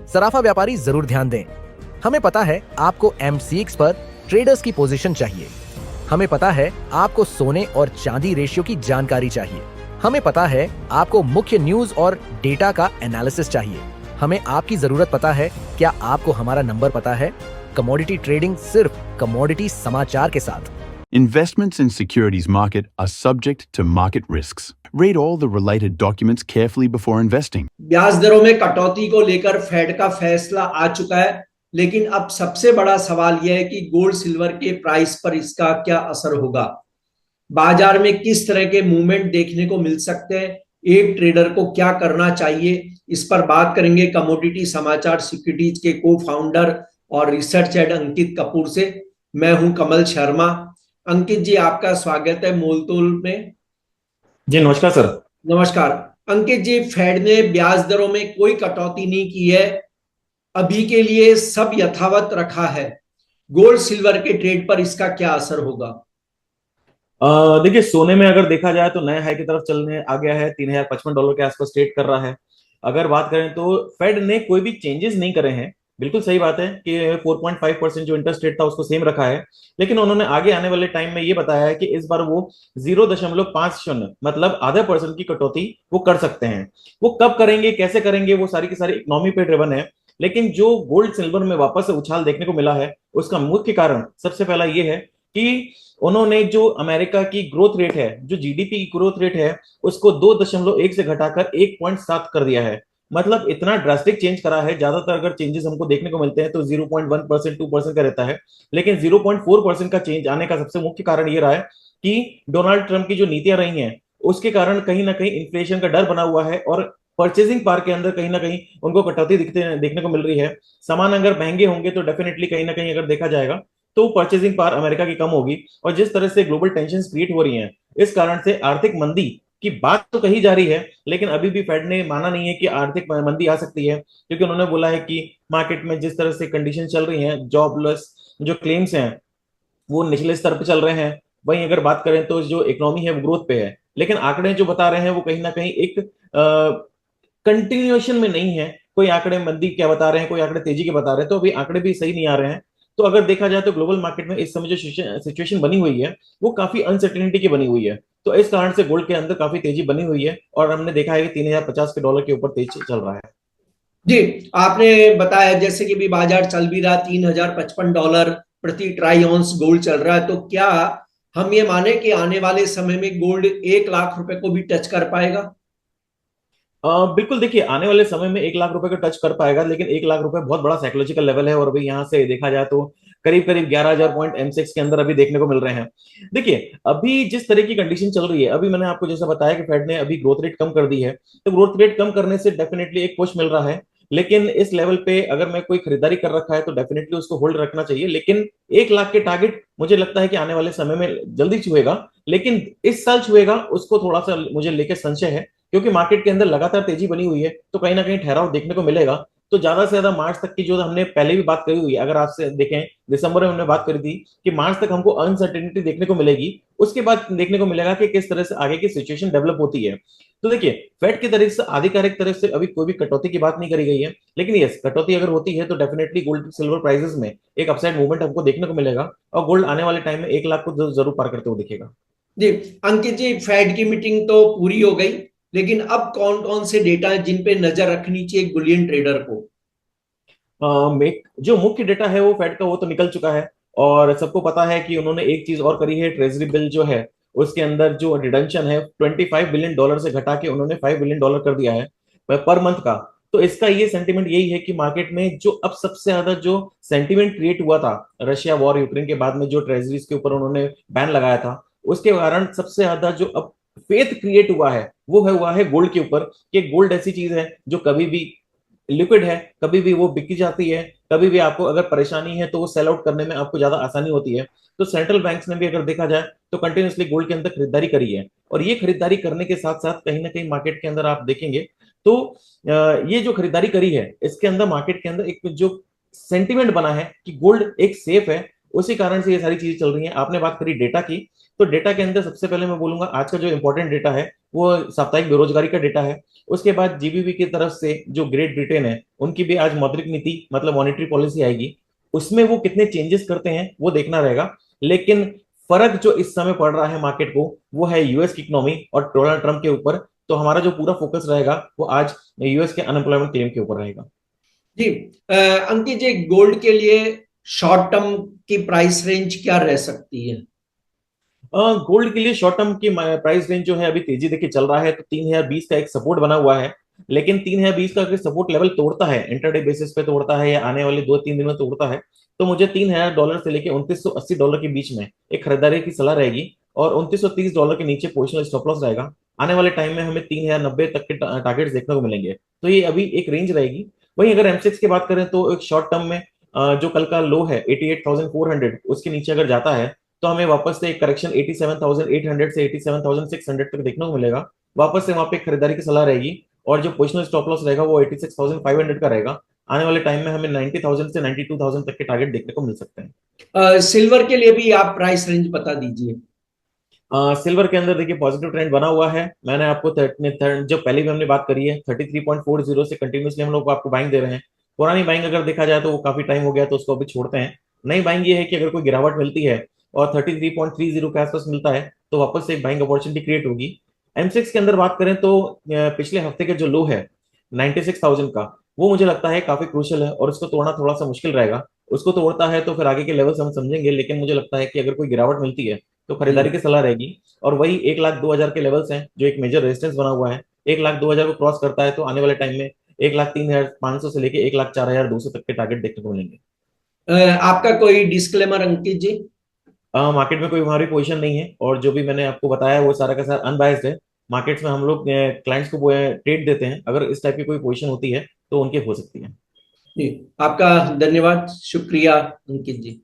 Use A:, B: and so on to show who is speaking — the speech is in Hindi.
A: सराफा व्यापारी जरूर ध्यान दें। हमें पता है आपको MCX पर ट्रेडर्स की पोजीशन चाहिए। हमें पता है आपको सोने और चांदी रेशियो की जानकारी चाहिए। हमें पता है आपको मुख्य न्यूज और डेटा का एनालिसिस चाहिए। हमें आपकी जरूरत पता है। क्या आपको हमारा नंबर पता है? कमोडिटी ट्रेडिंग सिर्फ कमोडिटी समाचार के साथ।
B: Investments in securities market are subject to market risks. Read all the related documents carefully before investing.
C: ब्याज दरों में कटौती को लेकर फेड का फैसला आ चुका है, लेकिन अब सबसे बड़ा सवाल यह है कि गोल्ड सिल्वर के प्राइस पर इसका क्या असर होगा। बाजार में किस तरह के मूवमेंट देखने को मिल सकते हैं, एक ट्रेडर को क्या करना चाहिए, इस पर बात करेंगे कमोडिटी समाचार सिक्योरिटीज के को फाउंडर और रिसर्च हेड अंकित कपूर से। मैं हूं कमल शर्मा। अंकित जी, आपका स्वागत है मोलतोल में।
D: जी नमस्कार सर।
C: नमस्कार अंकित जी, फेड ने ब्याज दरों में कोई कटौती नहीं की है, अभी के लिए सब यथावत रखा है। गोल्ड सिल्वर के ट्रेड पर इसका क्या असर होगा?
D: देखिए, सोने में अगर देखा जाए तो नए हाई की तरफ चलने आ गया है, $3055 के आसपास ट्रेड कर रहा है। अगर बात करें तो फेड ने कोई भी चेंजेस नहीं करे हैं। बिल्कुल सही बात है कि 4.5% जो इंटरेस्ट रेट था उसको सेम रखा है, लेकिन उन्होंने आगे आने वाले टाइम में ये बताया है कि इस बार वो 0.50 मतलब आधा % की कटौती वो कर सकते हैं। वो कब करेंगे, कैसे करेंगे, वो सारी की सारी इकोनॉमी पे ड्रिवन है। लेकिन जो गोल्ड सिल्वर में वापस से उछाल देखने को मिला है उसका मुख्य कारण सबसे पहला ये है कि उन्होंने जो अमेरिका की ग्रोथ रेट है, जो जीडीपी की ग्रोथ रेट है, उसको 2.1 से घटाकर 1.7 कर दिया है। मतलब इतना ड्रास्टिक चेंज करा है। ज्यादातर अगर चेंजेस हमको देखने को मिलते हैं तो 0.1% 2% का रहता है, लेकिन 0.4% का चेंज आने का सबसे मुख्य कारण ये रहा है कि डोनाल्ड ट्रंप की जो नीतियां रही हैं उसके कारण कहीं ना कहीं इन्फ्लेशन का डर बना हुआ है और परचेजिंग पावर के अंदर कहीं ना कहीं उनको कटौती देखने को मिल रही है। सामान अगर महंगे होंगे तो डेफिनेटली कहीं ना कहीं अगर देखा जाएगा तो परचेजिंग पावर अमेरिका की कम होगी। और जिस तरह से ग्लोबल टेंशन क्रिएट हो रही हैं, इस कारण से आर्थिक मंदी की बात तो कही जा रही है, लेकिन अभी भी फेड ने माना नहीं है कि आर्थिक मंदी आ सकती है, क्योंकि उन्होंने बोला है कि मार्केट में जिस तरह से कंडीशन चल रही हैं, जॉबलेस जो क्लेम्स हैं वो निचले स्तर पर चल रहे हैं। वहीं अगर बात करें तो जो इकोनॉमी है वो ग्रोथ पे है, लेकिन आंकड़े जो बता रहे हैं वो कहीं ना कहीं एक कंटिन्यूएशन में नहीं है। कोई आंकड़े मंदी क्या बता रहे हैं, कोई आंकड़े तेजी के बता रहे हैं, तो अभी आंकड़े भी सही नहीं आ रहे हैं। तो अगर देखा जाए तो ग्लोबल मार्केट में इस समय जो सिचुएशन बनी हुई है वो काफी अनसर्टेनिटी की बनी हुई है। तो इस कारण से गोल्ड के अंदर काफी तेजी बनी हुई है और हमने देखा है कि 3050 के डॉलर के ऊपर तेज चल रहा है।
C: जी, आपने बताया जैसे कि भी बाजार चल भी रहा, $3055 प्रति ट्राई ऑन्स गोल्ड चल रहा है, तो क्या हम ये माने कि आने वाले समय में गोल्ड 1 लाख रुपए को भी टच कर पाएगा?
D: बिल्कुल, देखिए आने वाले समय में 1 लाख रुपए का टच कर पाएगा, लेकिन 1 लाख रुपए बहुत बड़ा साइकोलॉजिकल लेवल है और अभी यहाँ से देखा जाए तो करीब करीब 11,000 पॉइंट M6 के अंदर अभी देखने को मिल रहे हैं। देखिए अभी जिस तरह की कंडीशन चल रही है, अभी मैंने आपको जैसा बताया कि फेड ने अभी ग्रोथ रेट कम कर दी है, तो ग्रोथ रेट कम करने से डेफिनेटली एक पुश मिल रहा है। लेकिन इस लेवल पे अगर मैं कोई खरीदारी कर रखा है तो डेफिनेटली उसको होल्ड रखना चाहिए। लेकिन 1 लाख के टारगेट मुझे लगता है कि आने वाले समय में जल्दी छुएगा, लेकिन इस साल छुएगा उसको थोड़ा सा मुझे लेकर संशय है, क्योंकि मार्केट के अंदर लगातार तेजी बनी हुई है, तो कहीं ना कहीं ठहराव देखने को मिलेगा। तो ज्यादा से ज्यादा मार्च तक की जो हमने पहले भी बात करी हुई है, अगर आपसे देखें दिसंबर में हमने बात करी थी कि मार्च तक हमको अनसर्टेनिटी देखने को मिलेगी, उसके बाद देखने को मिलेगा कि किस तरह से आगे की सिचुएशन डेवलप होती है। तो देखिए फेड की तरफ से आधिकारिक तरफ से अभी कोई भी कटौती की बात नहीं करी गई है, लेकिन यस कटौती अगर होती है तो डेफिनेटली गोल्ड सिल्वर प्राइसेस में एक अपसाइड मूवमेंट हमको देखने को मिलेगा और गोल्ड आने वाले टाइम में 1 लाख को जरूर पार करते हुए दिखेगा।
C: जी अंकित जी, फेड की मीटिंग तो पूरी हो गई, लेकिन अब कौन कौन से डेटा है जिन पे नजर रखनी चाहिए बुलियन ट्रेडर को?
D: जो मुख्य डेटा है वो फेड का वो तो निकल चुका है और सबको पता है कि उन्होंने एक चीज और करी है, ट्रेजरी बिल जो है उसके अंदर जो रिडम्पशन है $25 बिलियन से घटा के उन्होंने $5 बिलियन कर दिया है पर मंथ का। तो इसका ये सेंटीमेंट यही है कि मार्केट में जो अब सबसे ज्यादा जो सेंटीमेंट क्रिएट हुआ था रशिया वॉर यूक्रेन के बाद में, जो ट्रेजरीज के ऊपर उन्होंने बैन लगाया था, उसके कारण सबसे ज्यादा जो अब फेथ क्रिएट हुआ है वो हुआ है गोल्ड के ऊपर, कि गोल्ड ऐसी चीज है जो कभी भी लिक्विड है, कभी भी वो बिकी जाती है, कभी भी आपको अगर परेशानी है तो वो सेल आउट करने में आपको ज्यादा आसानी होती है। तो सेंट्रल बैंक्स ने भी अगर देखा जाए तो कंटिन्यूसली गोल्ड के अंदर खरीदारी करी है और ये खरीदारी करने के साथ साथ कहीं ना कहीं मार्केट के अंदर आप देखेंगे तो ये जो खरीदारी करी है इसके अंदर मार्केट के अंदर एक जो सेंटिमेंट बना है कि गोल्ड एक सेफ है, उसी कारण से ये सारी चीजें चल रही हैं। आपने बात करी डेटा की, तो डेटा के अंदर सबसे पहले मैं बोलूंगा आज का जो इंपॉर्टेंट डेटा है वो साप्ताहिक बेरोजगारी का डेटा है। उसके बाद जीबीवी की तरफ से जो ग्रेट ब्रिटेन है उनकी भी आज मौद्रिक नीति मतलब मॉनेटरी पॉलिसी आएगी, उसमें वो कितने चेंजेस करते हैं वो देखना रहेगा। लेकिन फर्क जो इस समय पड़ रहा है मार्केट को वो है यूएस की इकोनॉमी और डोनाल्ड ट्रंप के ऊपर। तो हमारा जो पूरा फोकस रहेगा वो आज यूएस के अनएम्प्लॉयमेंट क्लेम के ऊपर रहेगा।
C: जी अंकित जी, गोल्ड के लिए शॉर्ट टर्म की प्राइस रेंज क्या रह सकती है?
D: गोल्ड के लिए शॉर्ट टर्म की प्राइस रेंज जो है अभी तेजी देखिए चल रहा है, तो 3020 का एक सपोर्ट बना हुआ है। लेकिन 3020 का अगर सपोर्ट लेवल तोड़ता है, इंटरडे बेसिस पे तोड़ता है या आने वाले 2-3 दिन में तोड़ता है, तो मुझे $3000 से लेके $2980 के बीच में एक खरीदारी की सलाह रहेगी। और $2930 के नीचे पोजिशनल स्टॉप लॉस रहेगा। आने वाले टाइम में हमें 3090 तक के टारगेट्स देखने को मिलेंगे। तो ये अभी एक रेंज रहेगी। वहीं अगर एमसेक्स की बात करें तो एक शॉर्ट टर्म में जो कल का लो है 88,400 उसके नीचे अगर जाता है तो हमें वापस से एक करेक्शन 87,800 से 87,600 तक देखने को मिलेगा। वापस से वहां पे खरीदारी की सलाह रहेगी। और जो पोजिशनल स्टॉप लॉस रहेगा वो 86,500 का रहेगा। आने वाले टाइम में हमें 90,000 से 92,000 तक के टारगेट देखने को मिल सकते हैं।
C: सिल्वर के लिए भी आप प्राइस रेंज बता दीजिए।
D: सिल्वर के अंदर देखिए पॉजिटिव ट्रेंड बना हुआ है। मैंने आपको जो पहले भी हमने बात करी है 33.40 से कंटिन्यूसली हम लोग आपको बाइंग दे रहे हैं। पुरानी बाइंग अगर देखा जाए तो वो काफी टाइम हो गया तो उसको अभी छोड़ते हैं। नई बाइंग ये है कि अगर कोई गिरावट मिलती है और 33.30 के आसपास मिलता है तो वापस से एक बाइंग अपॉर्चुनिटी क्रिएट होगी। एमसेक्स के अंदर बात करें तो पिछले हफ्ते के जो लो है 96,000 का, वो मुझे लगता है काफी क्रूशियल है और उसको तोड़ना थोड़ा सा मुश्किल रहेगा। उसको तोड़ता है तो फिर आगे के लेवल्स हम समझेंगे, लेकिन मुझे लगता है कि अगर कोई गिरावट मिलती है तो खरीदारी की सलाह रहेगी। और वही 1,02,000 के लेवल्स हैं जो एक मेजर रेजिस्टेंस बना हुआ है। 1,02,000 को क्रॉस करता है तो आने वाले टाइम में 1,03,500 से लेके 1,04,200 तक के टारगेट देखने को मिलेंगे।
C: आपका कोई डिस्क्लेमर अंकित जी?
D: मार्केट में कोई हमारी पोजीशन नहीं है और जो भी मैंने आपको बताया वो सारा का सारा अनबायस्ड है। मार्केट्स में हम लोग क्लाइंट्स को ट्रेड देते हैं, अगर इस टाइप की कोई पोजीशन होती है तो उनकी हो सकती है।
C: जी, आपका धन्यवाद, शुक्रिया अंकित जी।